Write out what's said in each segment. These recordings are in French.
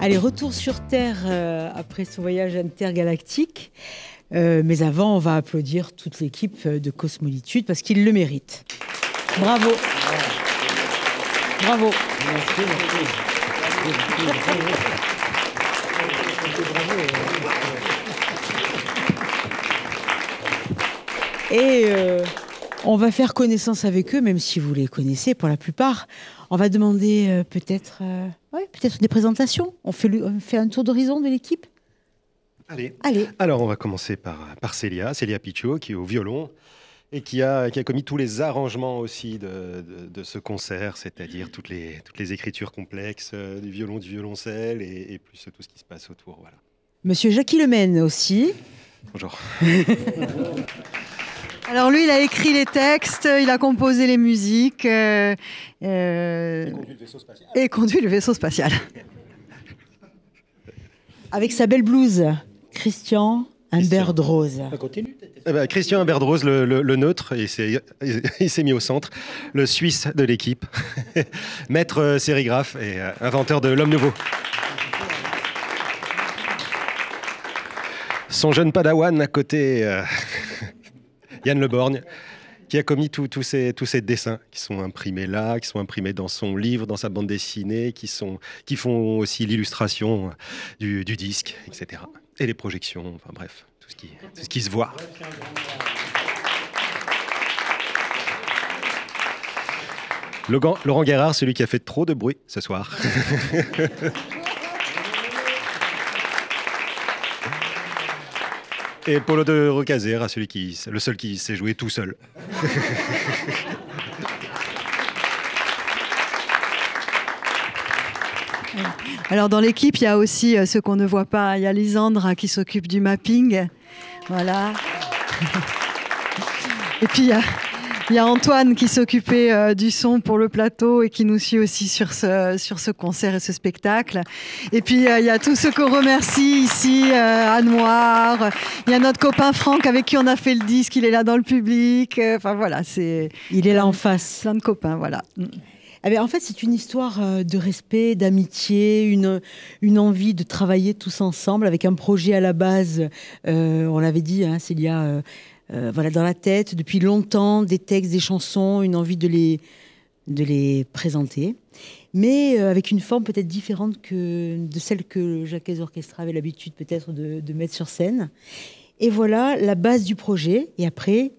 Allez, retour sur Terre après ce voyage intergalactique. Mais avant, on va applaudir toute l'équipe de Cosmolitude parce qu'ils le méritent. Bravo. Bravo. Et on va faire connaissance avec eux, même si vous les connaissez pour la plupart. On va demander peut-être des présentations. On fait un tour d'horizon de l'équipe. Allez. Allez. Alors, on va commencer par Célia Picciot, qui est au violon et qui a commis tous les arrangements aussi de ce concert, c'est-à-dire toutes les écritures complexes du violon, du violoncelle et plus tout ce qui se passe autour. Voilà. Monsieur Jackie Lemaine aussi. Bonjour. Alors lui, il a écrit les textes, il a composé les musiques Et conduit le vaisseau spatial. et conduit le vaisseau spatial. Avec sa belle blouse, Christian Imbert-Rose. Christian Imbert-Rose, le nôtre, il s'est mis au centre, le Suisse de l'équipe, maître sérigraphe et inventeur de l'homme nouveau. Son jeune padawan à côté, Yann Le Borgne, qui a commis tous ces dessins qui sont imprimés là, qui sont imprimés dans son livre, dans sa bande dessinée, qui font aussi l'illustration du disque, etc. Et les projections, enfin bref, tout ce qui se voit. Laurent Guérard, celui qui a fait trop de bruit ce soir. Et Paulo de Rocaser, le seul qui sait jouer tout seul. Alors dans l'équipe, il y a aussi ceux qu'on ne voit pas. Il y a Lisandre qui s'occupe du mapping. Voilà. Et puis il y a Antoine qui s'occupait du son pour le plateau et qui nous suit aussi sur ce concert et ce spectacle. Et puis il y a tous ceux qu'on remercie ici, à Noir. Il y a notre copain Franck avec qui on a fait le disque, il est là dans le public. Enfin voilà, il est là en face. Plein de copains, voilà. Eh bien, en fait, c'est une histoire de respect, d'amitié, une envie de travailler tous ensemble avec un projet à la base, on l'avait dit, hein, Célia, voilà, dans la tête, depuis longtemps, des textes, des chansons, une envie de les présenter, mais avec une forme peut-être différente de celle que le Jacques Orchestra avait l'habitude peut-être de mettre sur scène. Et voilà la base du projet, et après,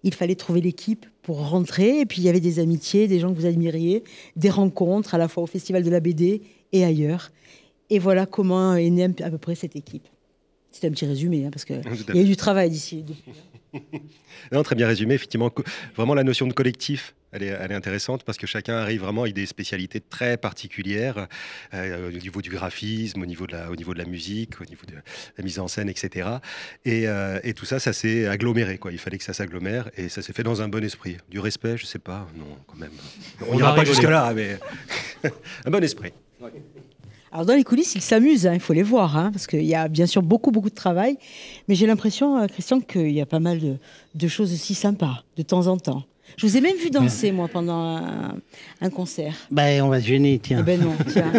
il fallait trouver l'équipe pour rentrer, et puis il y avait des amitiés, des gens que vous admiriez, des rencontres à la fois au Festival de la BD et ailleurs. Et voilà comment est née à peu près cette équipe. C'est un petit résumé, hein, parce qu'il y a eu du travail d'ici. Non, très bien résumé, effectivement. Vraiment, la notion de collectif, elle est intéressante parce que chacun arrive vraiment avec des spécialités très particulières au niveau du graphisme, au niveau de la musique, au niveau de la mise en scène, etc. Et tout ça s'est aggloméré, quoi. Il fallait que ça s'agglomère et ça s'est fait dans un bon esprit. Du respect, je sais pas, non, quand même. On n'ira pas jusque-là, mais un bon esprit. Ouais. Alors dans les coulisses, ils s'amusent, hein, il faut les voir, hein, parce qu'il y a bien sûr beaucoup de travail, mais j'ai l'impression, Christian, qu'il y a pas mal de choses aussi sympas, de temps en temps. Je vous ai même vu danser, moi, pendant un concert. Ben, on va se gêner, tiens. Eh ben non, tiens.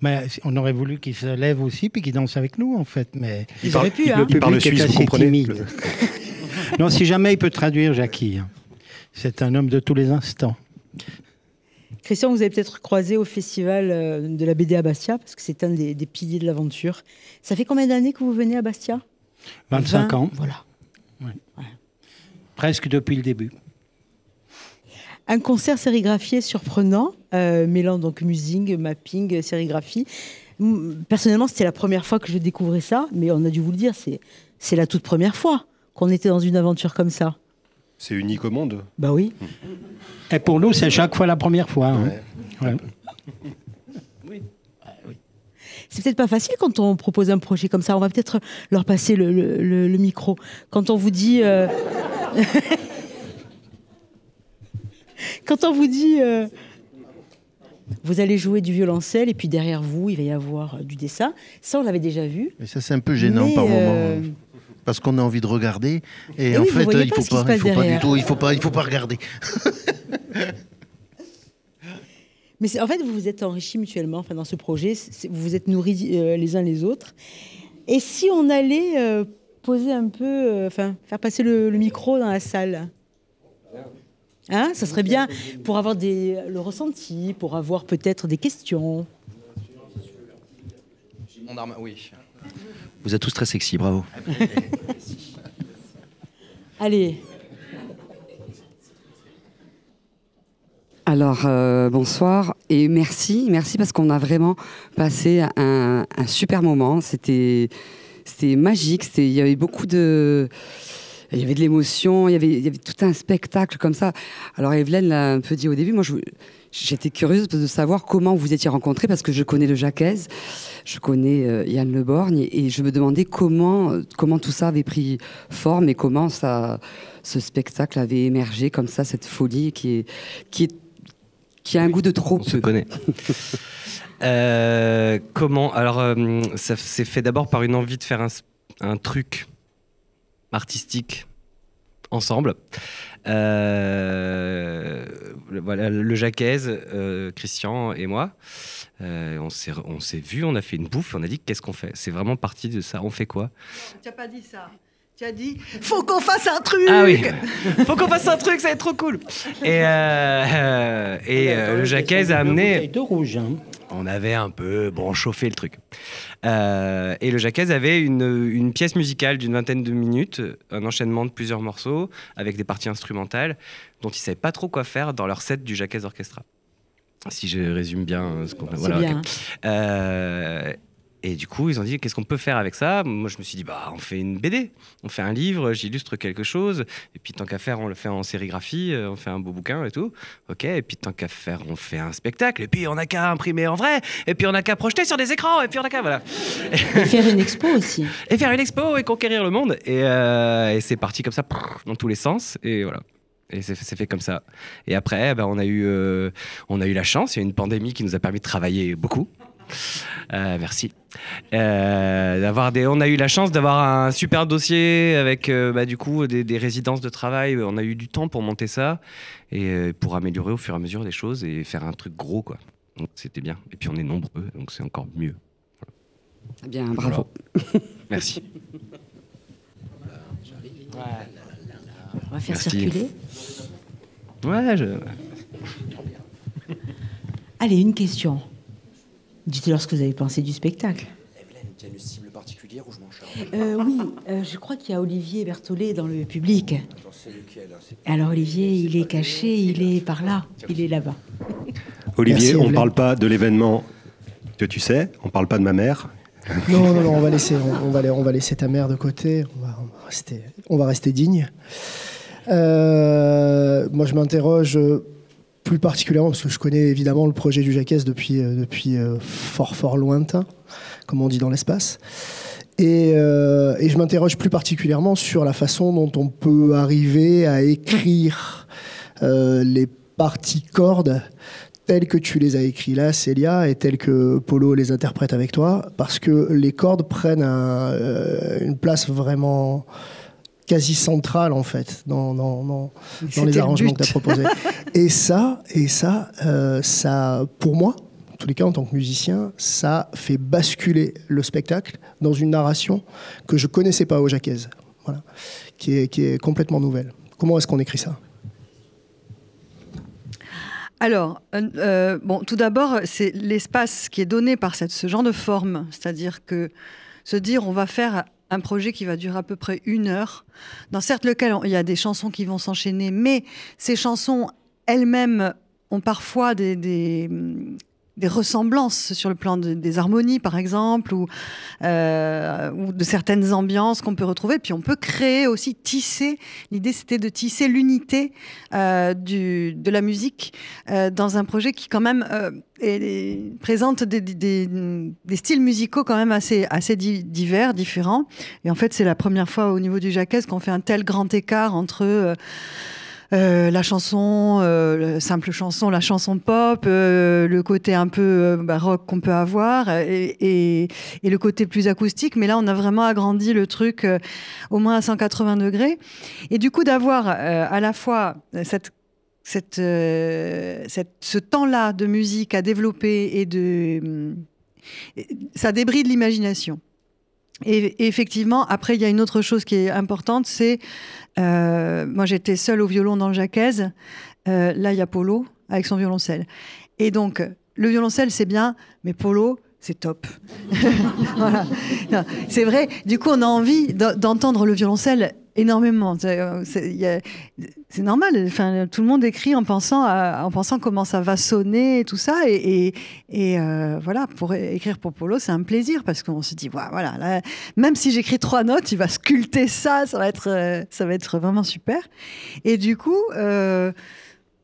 Mais on aurait voulu qu'il se lève aussi, puis qu'il danse avec nous, en fait. Mais ils auraient pu, hein. Il parle suisse, vous comprenez. Non, si jamais il peut traduire, Jackie. C'est un homme de tous les instants. Christian, vous avez peut-être croisé au festival de la BD à Bastia, parce que c'est un des piliers de l'aventure. Ça fait combien d'années que vous venez à Bastia ? 25 ans. Voilà. Ouais. Ouais. Presque depuis le début. Un concert sérigraphié surprenant, mêlant donc musing, mapping, sérigraphie. Personnellement, c'était la première fois que je découvrais ça, mais on a dû vous le dire, c'est la toute première fois qu'on était dans une aventure comme ça. C'est unique au monde. Bah oui. Et pour nous, c'est chaque fois la première fois. Hein. Ouais. Ouais. Oui. C'est peut-être pas facile quand on propose un projet comme ça. On va peut-être leur passer le micro. Quand on vous dit... Quand on vous dit... Vous allez jouer du violoncelle et puis derrière vous, il va y avoir du dessin. Ça, on l'avait déjà vu. Mais ça, c'est un peu gênant par moment. Parce qu'on a envie de regarder et en fait il faut pas regarder. Mais en fait, vous vous êtes enrichis mutuellement enfin, dans ce projet, vous vous êtes nourris les uns les autres. Et si on allait poser un peu, faire passer le micro dans la salle, hein, ça serait bien pour avoir le ressenti, pour avoir peut-être des questions. Mon arme, oui. Vous êtes tous très sexy, bravo. Allez. Alors, bonsoir et merci parce qu'on a vraiment passé un super moment. C'était magique, il y avait beaucoup de... Il y avait de l'émotion, il y avait tout un spectacle comme ça. Alors Evelyne l'a un peu dit au début, moi j'étais curieuse de savoir comment vous étiez rencontrés parce que je connais le Jacquez, je connais Yann Le Borgne et je me demandais comment tout ça avait pris forme et comment ce spectacle avait émergé comme ça, cette folie qui a un goût de trop On se connaît. Comment? Alors, ça s'est fait d'abord par une envie de faire un truc artistique ensemble. Voilà, le Jacquez, Christian et moi, on s'est vus, on a fait une bouffe, on a dit qu'est-ce qu'on fait? C'est vraiment parti de ça. On fait quoi? Tu n'as pas dit ça. Tu as dit, faut qu'on fasse un truc. Ah oui, faut qu'on fasse un truc, ça va être trop cool. Et le Jacquez a amené. Rouge, hein. On avait un peu chauffé le truc. Et le Jacquez avait une pièce musicale d'une vingtaine de minutes, un enchaînement de plusieurs morceaux avec des parties instrumentales dont ils ne savaient pas trop quoi faire dans leur set du Jacquez Orchestra. Si je résume bien ce qu'on a. Voilà, bien. Okay. Et du coup, ils ont dit, qu'est-ce qu'on peut faire avec ça? Moi, je me suis dit, on fait une BD, on fait un livre, j'illustre quelque chose. Et puis, tant qu'à faire, on le fait en sérigraphie, on fait un beau bouquin et tout. OK, et puis, tant qu'à faire, on fait un spectacle. Et puis, on n'a qu'à imprimer en vrai. Et puis, on n'a qu'à projeter sur des écrans. Et puis, on n'a qu'à, voilà. Et faire une expo aussi. Et faire une expo et conquérir le monde. Et c'est parti comme ça, dans tous les sens. Et voilà. Et c'est fait comme ça. Et après, on a eu la chance. Il y a eu une pandémie qui nous a permis de travailler beaucoup. Merci. On a eu la chance d'avoir un super dossier avec du coup des résidences de travail. On a eu du temps pour monter ça et pour améliorer au fur et à mesure des choses et faire un truc gros quoi. Donc c'était bien. Et puis on est nombreux, donc c'est encore mieux. Voilà. Bien, bravo. Voilà. Merci. On va faire Merci. circuler. Ouais. Allez, une question. Dites-leur ce que vous avez pensé du spectacle. Evelyne, tu as une cible particulière ou je m'en charge? Oui, je crois qu'il y a Olivier Berthollet dans le public. J'en sais lequel. Alors Olivier, il est caché, il est par là, il est là-bas. Olivier, Merci, on ne Evelyne. parle pas de l'événement que tu sais, on ne parle pas de ma mère. Non, on va laisser ta mère de côté. On va rester digne. Moi, je m'interroge plus particulièrement parce que je connais évidemment le projet du Jacquez depuis fort lointain, comme on dit dans l'espace. Et je m'interroge plus particulièrement sur la façon dont on peut arriver à écrire les parties cordes telles que tu les as écrites là, Célia, et telles que Polo les interprète avec toi, parce que les cordes prennent une place vraiment quasi centrale en fait dans les arrangements que tu as proposés. Et ça, pour moi, en tous les cas en tant que musicien, ça fait basculer le spectacle dans une narration que je connaissais pas au Jacquez, voilà, qui est complètement nouvelle. Comment est-ce qu'on écrit ça ? Alors, tout d'abord, c'est l'espace qui est donné par ce genre de forme. C'est-à-dire que se dire, on va faire un projet qui va durer à peu près 1 heure, dans certes lequel il y a des chansons qui vont s'enchaîner, mais ces chansons elles-mêmes ont parfois des ressemblances sur le plan des harmonies, par exemple, ou de certaines ambiances qu'on peut retrouver. Puis on peut créer aussi, tisser. L'idée, c'était de tisser l'unité de la musique dans un projet qui, quand même, présente des styles musicaux quand même assez divers, différents. Et en fait, c'est la première fois au niveau du Jacquez qu'on fait un tel grand écart entre... la chanson, simple chanson, la chanson pop, le côté un peu rock qu'on peut avoir et le côté plus acoustique. Mais là, on a vraiment agrandi le truc au moins à 180 degrés. Et du coup, d'avoir à la fois cette ce temps-là de musique à développer ça débride l'imagination. Et effectivement, après, il y a une autre chose qui est importante, c'est moi j'étais seule au violon dans le Jacquez. Là, il y a Polo avec son violoncelle. Et donc, le violoncelle, c'est bien, mais Polo, c'est top. Voilà. C'est vrai. Du coup, on a envie d'entendre le violoncelle énormément. C'est normal. Enfin, tout le monde écrit en pensant comment ça va sonner et tout ça. Et voilà, pour écrire pour Polo, c'est un plaisir parce qu'on se dit, voilà, là, même si j'écris 3 notes, il va sculpter ça. Ça va être vraiment super. Et du coup.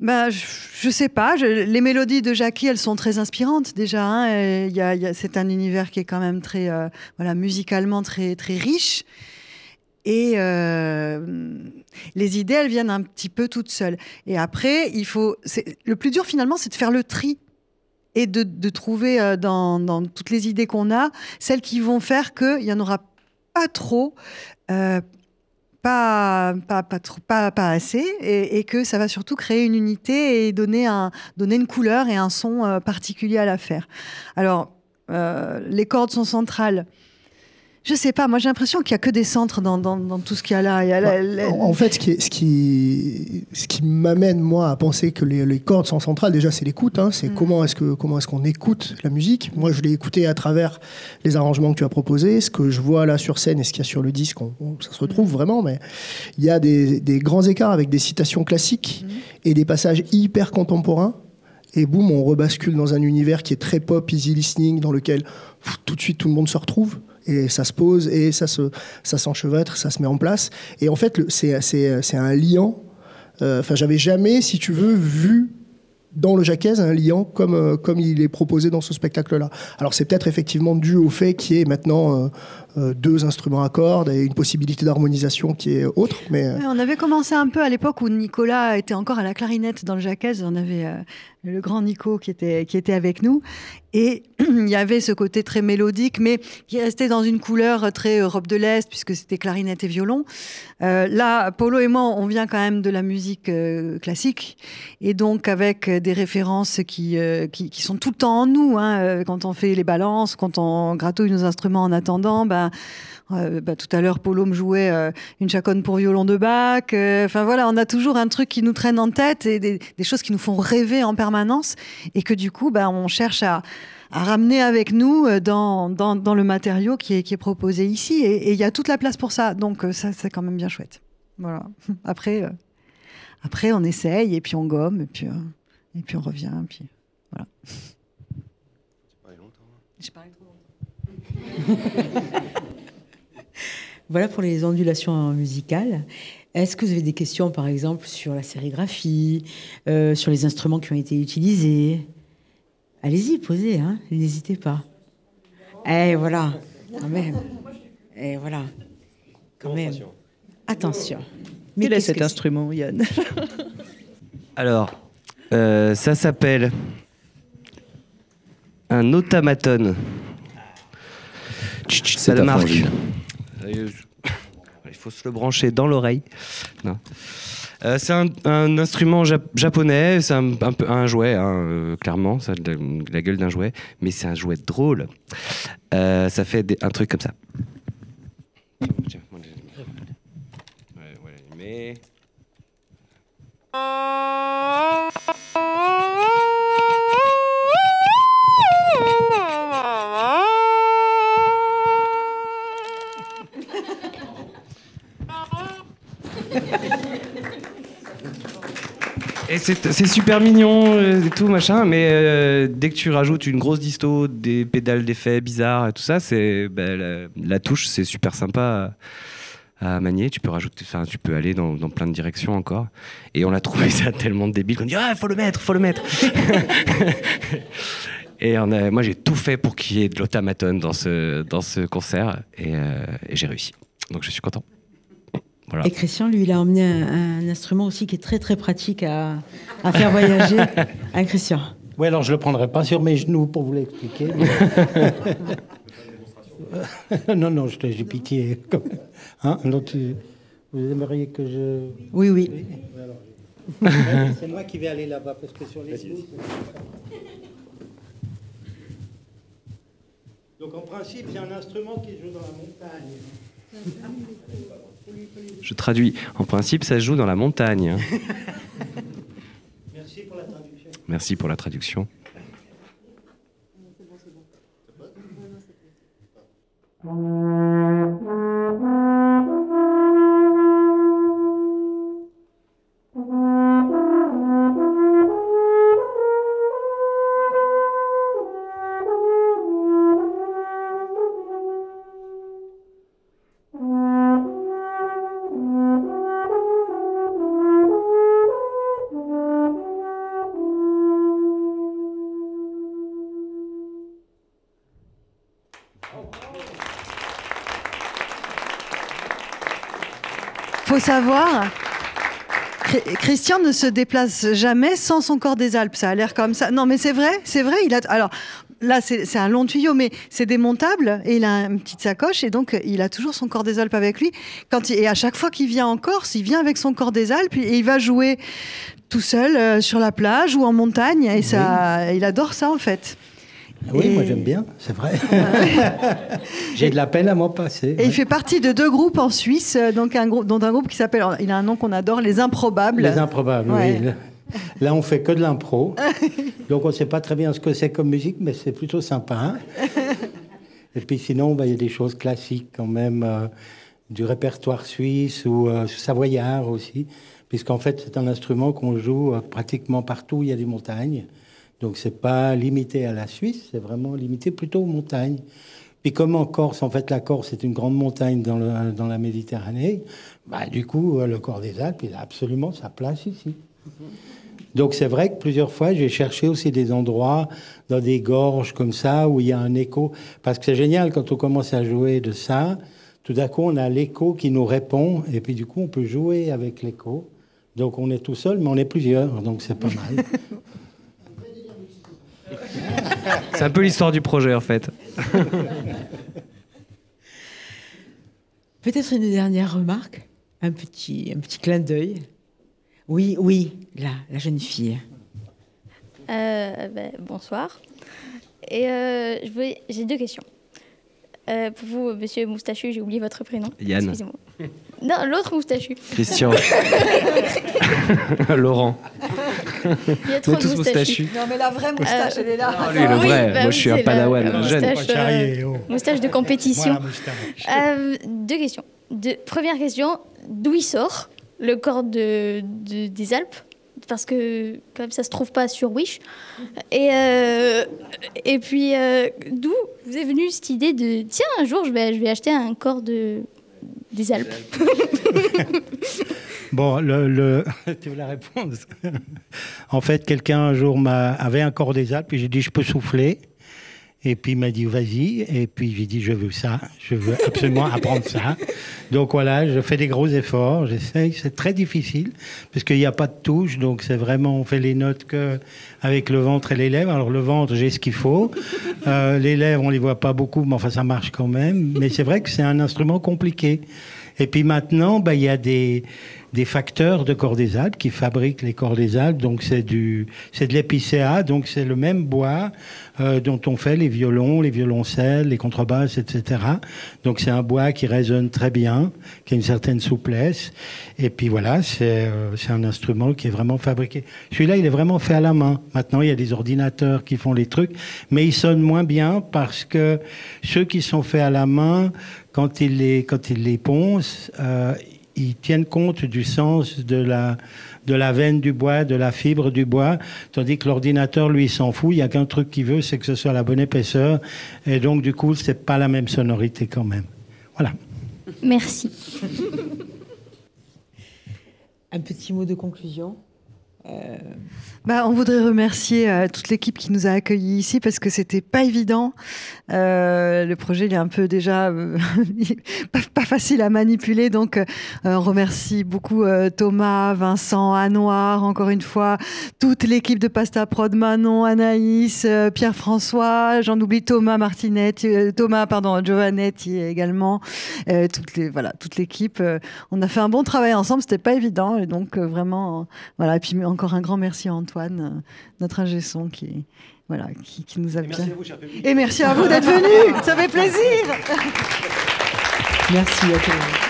Je sais pas. Les mélodies de Jackie, elles sont très inspirantes déjà. Hein, c'est un univers qui est quand même très, musicalement très très riche. Et les idées, elles viennent un petit peu toutes seules. Et après, le plus dur finalement, c'est de faire le tri et de trouver dans toutes les idées qu'on a, celles qui vont faire qu'il y en aura pas trop. Pas assez, et que ça va surtout créer une unité et donner une couleur et un son particulier à l'affaire. Alors, les cordes sont centrales. Je sais pas, moi j'ai l'impression qu'il y a que des centres dans tout ce qu'il y a là. En fait, ce qui m'amène moi à penser que les cordes sont centrales, déjà c'est l'écoute. Hein, c'est comment est-ce qu'on écoute la musique. Moi, je l'ai écouté à travers les arrangements que tu as proposés, ce que je vois là sur scène et ce qu'il y a sur le disque, ça se retrouve vraiment. Mais il y a des grands écarts avec des citations classiques et des passages hyper contemporains. Et boum, on rebascule dans un univers qui est très pop, easy listening, dans lequel tout de suite tout le monde se retrouve. Et ça se pose, et ça s'enchevêtre, ça se met en place. Et en fait, c'est un liant. Enfin, j'avais jamais, si tu veux, vu dans le Jacquez un liant comme il est proposé dans ce spectacle-là. Alors, c'est peut-être effectivement dû au fait qu'il y ait maintenant 2 instruments à cordes et une possibilité d'harmonisation qui est autre. Mais on avait commencé un peu à l'époque où Nicolas était encore à la clarinette dans le Jacquez. On avait le grand Nico qui était avec nous. Et il y avait ce côté très mélodique, mais qui restait dans une couleur très Europe de l'Est, puisque c'était clarinette et violon. Là, Polo et moi, on vient quand même de la musique classique, et donc avec des références qui sont tout le temps en nous. Hein, quand on fait les balances, quand on gratouille nos instruments en attendant, tout à l'heure, Polo me jouait une chaconne pour violon de Bach. Enfin voilà, on a toujours un truc qui nous traîne en tête et des choses qui nous font rêver en permanence, et que du coup, on cherche à ramener avec nous dans le matériau qui est proposé ici. Et il y a toute la place pour ça. Donc ça, c'est quand même bien chouette. Voilà. Après, on essaye, et puis on gomme, et puis on revient. Et puis voilà. J'ai parlé trop longtemps. Voilà pour les ondulations musicales. Est-ce que vous avez des questions, par exemple, sur la sérigraphie, sur les instruments qui ont été utilisés? Allez-y, posez, hein, n'hésitez pas. Et voilà, quand même. Et voilà, quand même. Attention. Mais quel est cet instrument, Yann? Alors, ça s'appelle un automaton. Ça le marque. Il faut se le brancher dans l'oreille. C'est un instrument japonais, c'est un peu un jouet, hein, clairement, ça a la gueule d'un jouet, mais c'est un jouet drôle. Ça fait un truc comme ça. Mais... Et c'est super mignon et tout machin, mais dès que tu rajoutes une grosse disto, des pédales d'effets bizarres et tout ça, la touche c'est super sympa à manier. Tu peux rajouter, enfin tu peux aller dans plein de directions encore. Et on a trouvé ça tellement débile qu'on dit faut le mettre. Et moi j'ai tout fait pour qu'il y ait de l'automaton dans ce concert, et j'ai réussi. Donc je suis content. Voilà. Et Christian, lui, il a emmené un instrument aussi qui est très très pratique à faire voyager. Hein, Christian? Oui, alors je ne le prendrai pas sur mes genoux pour vous l'expliquer. Non, j'ai pitié. Hein, donc, vous aimeriez que je... Oui. C'est moi qui vais aller là-bas parce que sur les bouts. Donc en principe, c'est un instrument qui joue dans la montagne. Je traduis. En principe, ça se joue dans la montagne. Merci pour la traduction. Merci pour la traduction. Faut savoir, Christian ne se déplace jamais sans son corps des Alpes. Ça a l'air comme ça. Non, mais c'est vrai, c'est vrai. Alors là, c'est un long tuyau, mais c'est démontable et il a une petite sacoche et donc il a toujours son corps des Alpes avec lui. Et à chaque fois qu'il vient en Corse, il vient avec son corps des Alpes et il va jouer tout seul sur la plage ou en montagne et ça, il adore ça en fait. Oui, moi j'aime bien, c'est vrai. J'ai de la peine à m'en passer. Et il fait partie de 2 groupes en Suisse, dont un groupe qui s'appelle, il a un nom qu'on adore, Les Improbables. Les Improbables, ouais. Oui. Là, on fait que de l'impro. Donc, on ne sait pas très bien ce que c'est comme musique, mais c'est plutôt sympa. Hein. Et puis sinon, il y a des choses classiques quand même, du répertoire suisse ou savoyard aussi, puisqu'en fait, c'est un instrument qu'on joue pratiquement partout où il y a des montagnes. Donc, ce n'est pas limité à la Suisse, c'est vraiment limité plutôt aux montagnes. Puis comme en Corse, en fait, la Corse est une grande montagne dans la Méditerranée, bah, du coup, le corps des Alpes, il a absolument sa place ici. Donc, c'est vrai que plusieurs fois, j'ai cherché aussi des endroits dans des gorges comme ça, où il y a un écho. Parce que c'est génial, quand on commence à jouer de ça, tout d'un coup, on a l'écho qui nous répond, et puis du coup, on peut jouer avec l'écho. Donc, on est tout seul, mais on est plusieurs, donc c'est pas mal. C'est un peu l'histoire du projet, en fait. Peut-être une dernière remarque, un petit clin d'œil. Oui, là, la jeune fille. Bonsoir. Et j'ai 2 questions. Pour vous, monsieur Moustachu, j'ai oublié votre prénom. Yann. Excusez-moi. Non, l'autre Moustachu. Christian. Laurent. Il y a trop de moustachu. Non, mais la vraie moustache, elle est là. Non, lui, le vrai. Moi, je suis un padawan jeune. Moustache de compétition. 2 questions. Première question, d'où il sort le corps des Alpes? Parce que quand même ça se trouve pas sur Wish. Et puis d'où vous est venue cette idée de tiens, un jour je vais acheter un corps des Alpes. Bon, tu veux la réponse? En fait, quelqu'un un jour avait un corps des Alpes et j'ai dit je peux souffler. Et puis il m'a dit vas-y. Et puis j'ai dit je veux ça, je veux absolument apprendre ça. Donc voilà, je fais des gros efforts, j'essaye. C'est très difficile parce qu'il n'y a pas de touche, donc c'est vraiment on fait les notes que avec le ventre et les lèvres. Alors le ventre, j'ai ce qu'il faut. Les lèvres, on les voit pas beaucoup, mais enfin ça marche quand même. Mais c'est vrai que c'est un instrument compliqué. Et puis maintenant, il y a des facteurs de corps des Alpes qui fabriquent les corps des Alpes. Donc c'est de l'épicéa, donc c'est le même bois dont on fait les violons, les violoncelles, les contrebasses, etc. Donc c'est un bois qui résonne très bien, qui a une certaine souplesse. Et puis voilà, c'est un instrument qui est vraiment fabriqué. Celui-là, il est vraiment fait à la main. Maintenant, il y a des ordinateurs qui font les trucs, mais ils sonnent moins bien parce que ceux qui sont faits à la main, quand ils les poncent, ils tiennent compte du sens de la veine du bois, de la fibre du bois, tandis que l'ordinateur, lui, il s'en fout. Il n'y a qu'un truc qu'il veut, c'est que ce soit la bonne épaisseur. Et donc, du coup, c'est pas la même sonorité quand même. Voilà. Merci. Un petit mot de conclusion. On voudrait remercier toute l'équipe qui nous a accueillis ici parce que c'était pas évident. Le projet il est un peu déjà pas facile à manipuler, donc on remercie beaucoup Thomas, Vincent, Anouar, encore une fois, toute l'équipe de Pasta Prod, Manon, Anaïs, Pierre-François, j'en oublie Thomas Giovannetti également, toute l'équipe. On a fait un bon travail ensemble, c'était pas évident, et donc vraiment voilà. Et puis encore un grand merci à Antoine, notre ingé son qui nous a bien. Merci à vous, cher public. Et merci à vous d'être venus, ça fait plaisir. Merci à toi.